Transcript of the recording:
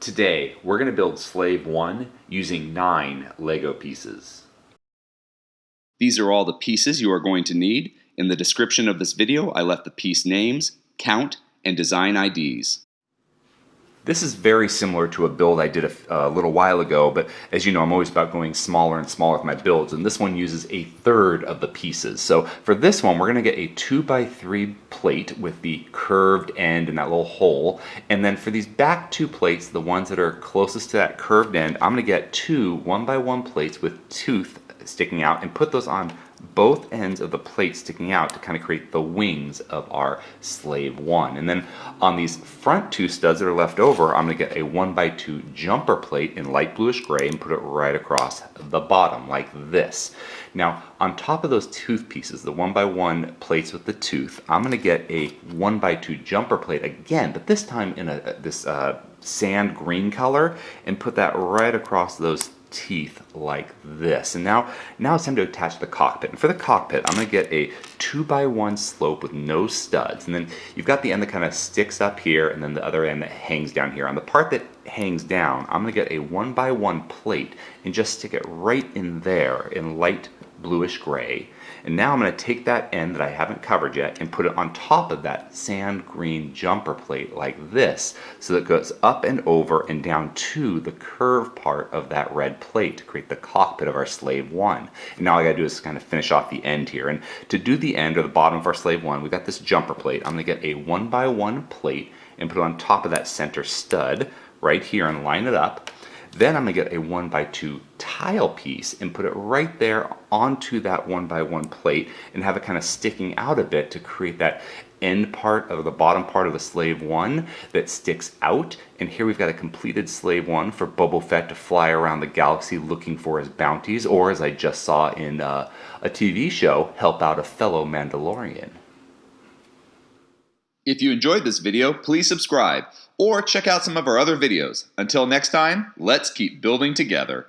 Today, we're going to build Slave 1 using 9 Lego pieces. These are all the pieces you are going to need. In the description of this video, I left the piece names, count, and design IDs. This is very similar to a build I did a little while ago, but as you know, I'm always about going smaller and smaller with my builds, and this one uses a third of the pieces. So for this one, we're going to get a 2x3 plate with the curved end and that little hole, and then for these back 2 plates, the ones that are closest to that curved end, I'm going to get 2 1x1 plates with tooth sticking out and put those on both ends of the plate sticking out to kind of create the wings of our Slave 1. And then on these front 2 studs that are left over, I'm going to get a 1x2 jumper plate in light bluish gray and put it right across the bottom like this. Now on top of those tooth pieces, the 1x1 plates with the tooth, I'm going to get a 1x2 jumper plate again, but this time in this sand green color, and put that right across those teeth like this. And now it's time to attach the cockpit. And for the cockpit, I'm going to get a 2x1 slope with no studs. And then you've got the end that kind of sticks up here, and then the other end that hangs down here. On the part that hangs down, I'm going to get a 1x1 plate and just stick it right in there in light bluish gray. And now I'm going to take that end that I haven't covered yet and put it on top of that sand green jumper plate like this, so that it goes up and over and down to the curved part of that red plate to create the cockpit of our Slave 1. And now all I got to do is kind of finish off the end here. And to do the end or the bottom of our Slave 1, we got this jumper plate. I'm going to get a 1x1 plate and put it on top of that center stud right here and line it up. Then I'm going to get a 1x2 tile piece and put it right there onto that 1x1 plate and have it kind of sticking out a bit to create that end part of the bottom part of the Slave 1 that sticks out. And here we've got a completed Slave 1 for Boba Fett to fly around the galaxy looking for his bounties, or as I just saw in a TV show, help out a fellow Mandalorian. If you enjoyed this video, please subscribe or check out some of our other videos. Until next time, let's keep building together.